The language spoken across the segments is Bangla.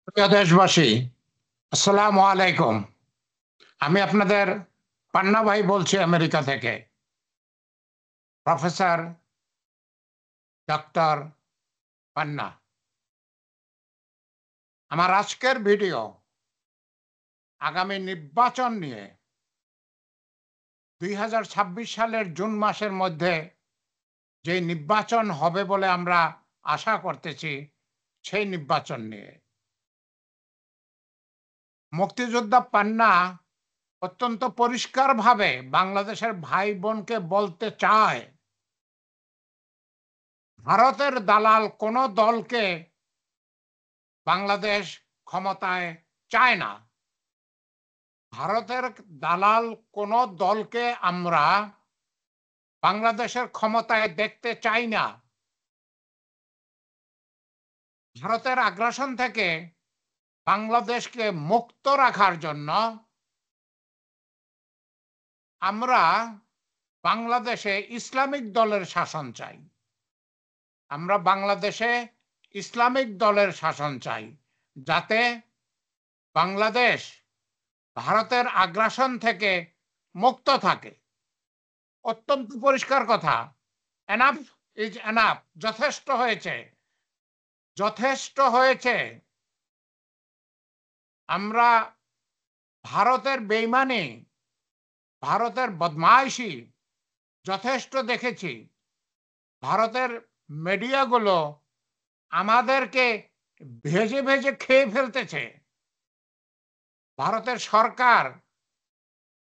প্রিয় দেশবাসী, আসসালামু আলাইকুম। আমি আপনাদের পান্না ভাই বলছি আমেরিকা থেকে। প্রফেসর ডক্টর পান্না। আমার আজকের ভিডিও আগামী নির্বাচন নিয়ে। 2026 সালের জুন মাসের মধ্যে যে নির্বাচন হবে বলে আমরা আশা করতেছি, সেই নির্বাচন নিয়ে। মুক্তিযোদ্ধা পান্না অত্যন্ত পরিষ্কারভাবে বাংলাদেশের ভাই বোনকে বলতে চায়, ভারতের দালাল কোনো দলকে বাংলাদেশ ক্ষমতায় চায় না। ভারতের দালাল কোন দলকে আমরা বাংলাদেশের ক্ষমতায় দেখতে চাই না। ভারতের আগ্রাসন থেকে বাংলাদেশকে মুক্ত রাখার জন্য আমরা বাংলাদেশে ইসলামিক দলের শাসন চাই। আমরা বাংলাদেশে ইসলামিক দলের শাসন চাই, যাতে বাংলাদেশ ভারতের আগ্রাসন থেকে মুক্ত থাকে। অত্যন্ত পরিষ্কার কথা। Enough is enough. যথেষ্ট হয়েছে, যথেষ্ট হয়েছে। আমরা ভারতের বেইমানি, ভারতের বদমাইশি যথেষ্ট দেখেছি। ভারতের মিডিয়াগুলো আমাদেরকে ভেজে ভেজে খেয়ে ফেলতেছে। ভারতের সরকার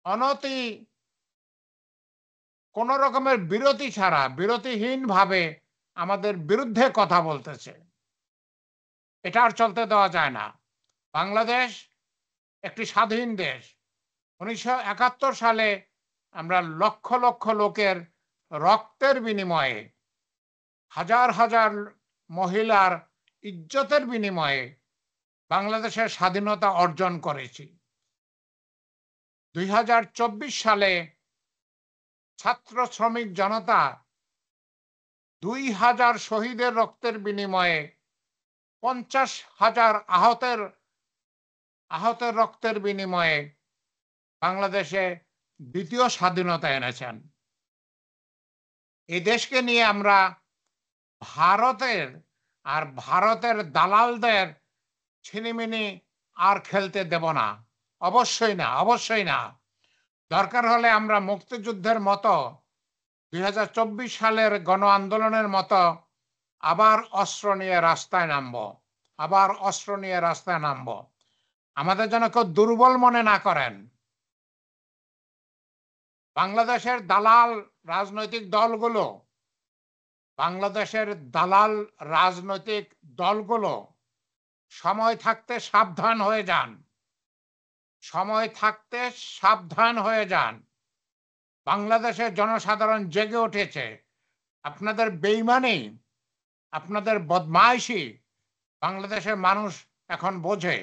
অনতি কোন রকমের বিরতি ছাড়া, বিরতিহীনভাবে আমাদের বিরুদ্ধে কথা বলতেছে। এটা আর চলতে দেওয়া যায় না। বাংলাদেশ একটি স্বাধীন দেশ। 1971 সালে আমরা লক্ষ লক্ষ লোকের রক্তের বিনিময়ে, হাজার হাজার মহিলার ইজ্জতের বিনিময়ে বাংলাদেশের স্বাধীনতা অর্জন করেছি। 2024 সালে ছাত্র শ্রমিক জনতা 2000 শহীদের রক্তের বিনিময়ে 50,000 আহতের রক্তের বিনিময়ে বাংলাদেশে দ্বিতীয় স্বাধীনতা এনেছেন। এই দেশকে নিয়ে আমরা ভারতের দালালদের ছিনিমিনি আর খেলতে দেব না। অবশ্যই না, অবশ্যই না। দরকার হলে আমরা মুক্তিযুদ্ধের মতো 2024 সালের গণ আন্দোলনের মতো আবার অস্ত্র নিয়ে রাস্তায় নামবো, আবার অস্ত্র নিয়ে রাস্তায় নামবো। আমাদের যেন কেউ দুর্বল মনে না করেন। বাংলাদেশের দালাল রাজনৈতিক দলগুলো, বাংলাদেশের দালাল রাজনৈতিক দলগুলো সময় থাকতে সাবধান হয়ে যান। সময় থাকতে সাবধান হয়ে যান। বাংলাদেশের জনসাধারণ জেগে উঠেছে। আপনাদের বেইমানি, আপনাদের বদমাইশি বাংলাদেশের মানুষ এখন বোঝে।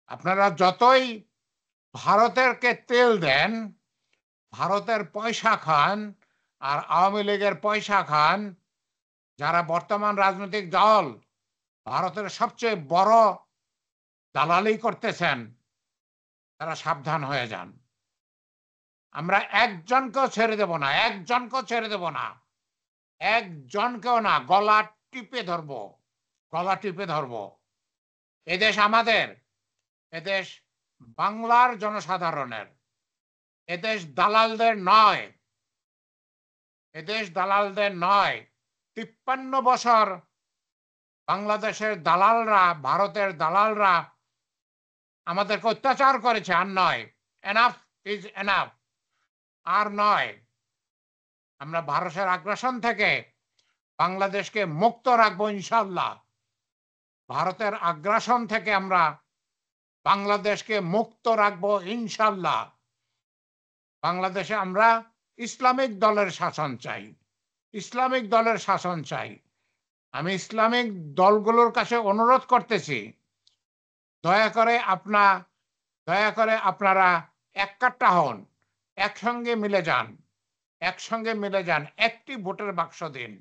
আপনারা যতই ভারতেরকে তেল দেন, ভারতের পয়সা খান, আর আওয়ামী লীগের পয়সা খান, যারা বর্তমান রাজনৈতিক দল ভারতের সবচেয়ে বড় দালালি করতেছেন, তারা সাবধান হয়ে যান। আমরা একজনকেও ছেড়ে দেব না, একজনকেও ছেড়ে দেব না, একজনকেও না। গলা টিপে ধরবো, গলা টিপে ধরবো। এদেশ আমাদের, এদেশ বাংলার জনসাধারণের। এদেশ দালালদের নয়, এদেশ দালালদের নয়। 53 বছর বাংলাদেশের দালালরা, ভারতের দালালরা আমাদেরকে অত্যাচার করেছে, আর নয়। Enough is enough. আর নয়। আমরা ভারতের আগ্রাসন থেকে বাংলাদেশকে মুক্ত রাখবো ইনশাল্লাহ। ভারতের আগ্রাসন থেকে আমরা বাংলাদেশকে মুক্ত রাখবো ইনশাল্লাহ। বাংলাদেশে আমরা ইসলামিক দলের শাসন চাই, ইসলামিক দলের শাসন চাই। আমি ইসলামিক দলগুলোর কাছে অনুরোধ করতেছি, দয়া করে আপনারা এককাট্টা হন, একসঙ্গে মিলে যান, একসঙ্গে মিলে যান। একটি ভোটের বাক্স দিন।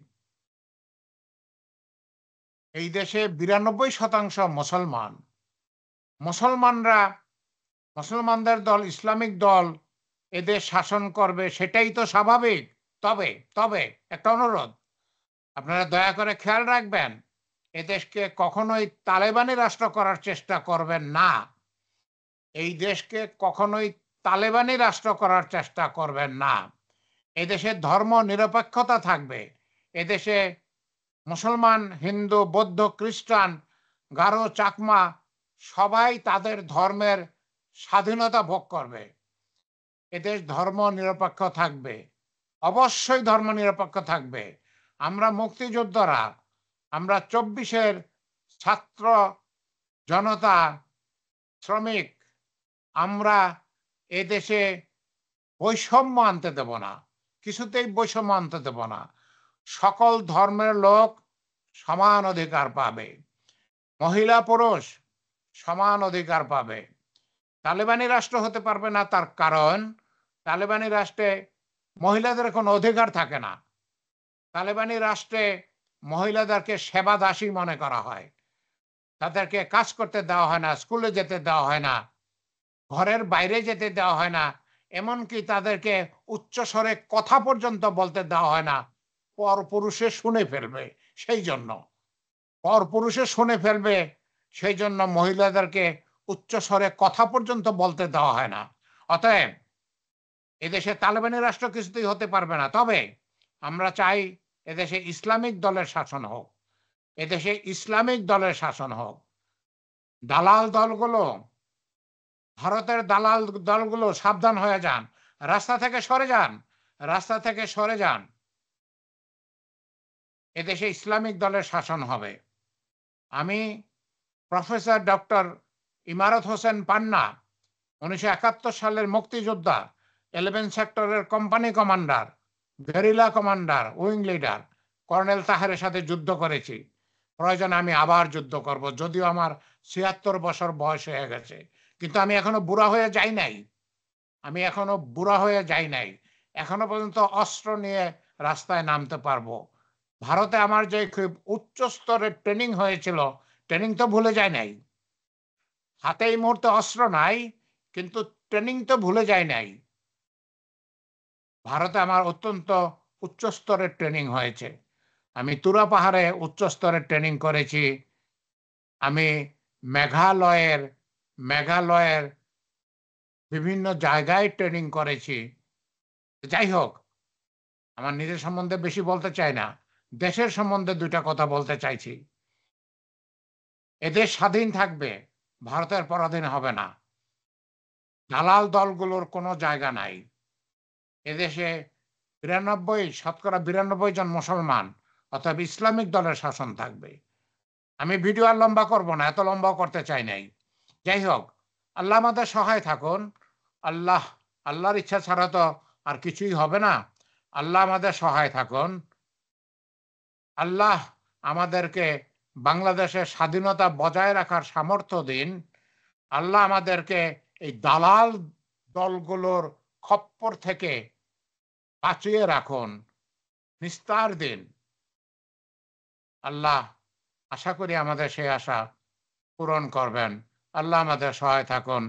এই দেশে ৯২% মুসলমান। মুসলমানরা, মুসলমানদের দল, ইসলামিক দল এদেশ শাসন করবে, সেটাই তো স্বাভাবিক। তবে তবে একটা অনুরোধ, আপনারা দয়া করে খেয়াল রাখবেন, এদেশকে কখনোই তালেবানি রাষ্ট্র করার চেষ্টা করবেন না। এই দেশকে কখনোই তালেবানি রাষ্ট্র করার চেষ্টা করবেন না। এদেশে ধর্ম নিরপেক্ষতা থাকবে। এদেশে মুসলমান, হিন্দু, বৌদ্ধ, খ্রিস্টান, গারো, চাকমা সবাই তাদের ধর্মের স্বাধীনতা ভোগ করবে। এদেশ ধর্ম নিরপেক্ষ থাকবে, অবশ্যই ধর্ম নিরপেক্ষ থাকবে। আমরা মুক্তিযোদ্ধারা, আমরা ২৪-এর ছাত্র জনতা, শ্রমিক, আমরা এদেশে বৈষম্য আনতে দেব না, কিছুতেই বৈষম্য আনতে দেব না। সকল ধর্মের লোক সমান অধিকার পাবে, মহিলা পুরুষ সমান অধিকার পাবে। তালেবানি রাষ্ট্র হতে পারবে না, তার কারণ তালেবানি রাষ্ট্রে মহিলাদের কোনো অধিকার থাকে না। তালেবানি রাষ্ট্রে মহিলাদেরকে সেবা দাসী মনে করা হয়, তাদেরকে কাজ করতে দেওয়া হয় না, স্কুলে যেতে দেওয়া হয় না, ঘরের বাইরে যেতে দেওয়া হয় না, এমনকি তাদেরকে উচ্চস্বরে কথা পর্যন্ত বলতে দেওয়া হয় না। পরপুরুষে শুনে ফেলবে, সেই জন্য পরপুরুষে শুনে ফেলবে, সেই জন্য মহিলাদেরকে উচ্চস্বরে কথা পর্যন্ত বলতে দেওয়া হয় না। অতএব এদেশে তালেবানি রাষ্ট্র কিছুতেই হতে পারবে না। তবে আমরা চাই এদেশে ইসলামিক দলের শাসন হোক, এদেশে ইসলামিক দলের শাসন হোক। দালাল দলগুলো, ভারতের দালাল দলগুলো সাবধান হয়ে যান, রাস্তা থেকে সরে যান, রাস্তা থেকে সরে যান। এদেশে ইসলামিক দলের শাসন হবে। আমি প্রফেসর ডক্টর ইমারত হোসেন পান্না, ১৯৭১ সালের মুক্তিযোদ্ধা, 11 সেক্টরের company commander, guerrilla commander, wing leader, colonel তাহেরের সাথে যুদ্ধ করেছি। প্রয়োজনে আমি আবার যুদ্ধ করব, যদিও আমার ৭৬ বছর বয়স হয়ে গেছে, কিন্তু আমি এখনো বুড়া হয়ে যাই নাই। আমি এখনো বুড়া হয়ে যাই নাই। এখনো পর্যন্ত অস্ত্র নিয়ে রাস্তায় নামতে পারবো। ভারতে আমার যে খুব উচ্চ স্তরের ট্রেনিং হয়েছিল, ট্রেনিং তো ভুলে যায় নাই। হাতে এই মুহূর্তে অস্ত্র নাই, কিন্তু ট্রেনিং তো ভুলে যায় নাই। ভারতে আমার অত্যন্ত উচ্চ স্তরের ট্রেনিং হয়েছে। আমি তুরা পাহাড়ে উচ্চ স্তরের ট্রেনিং করেছি। আমি মেঘালয়ের মেঘালয়ের বিভিন্ন জায়গায় ট্রেনিং করেছি। যাই হোক, আমার নিজের সম্বন্ধে বেশি বলতে চাই না, দেশের সম্বন্ধে ২টা কথা বলতে চাইছি। এদেশ স্বাধীন থাকবে, ভারতের পরাধীন হবে না। দালাল দলগুলোর কোনো জায়গা নাই। এদেশে শতকরা ৯২ জন মুসলমান, অর্থাৎ ইসলামিক দলের শাসন থাকবে। আমি ভিডিও আর লম্বা করব না, এত লম্বাও করতে চাই নাই। যাই হোক, আল্লাহ আমাদের সহায় থাকুন। আল্লাহ, আল্লাহর ইচ্ছা ছাড়া তো আর কিছুই হবে না। আল্লাহ আমাদের সহায় থাকুন। আল্লাহ আমাদেরকে বাংলাদেশের স্বাধীনতা বজায় রাখার সামর্থ্য দিন। আল্লাহ আমাদেরকে এই দালাল দলগুলোর খপ্পর থেকে বাঁচিয়ে রাখুন, নিস্তার দিন। আল্লাহ, আশা করি আমাদের সেই আশা পূরণ করবেন। আল্লাহ আমাদের সহায় থাকুন।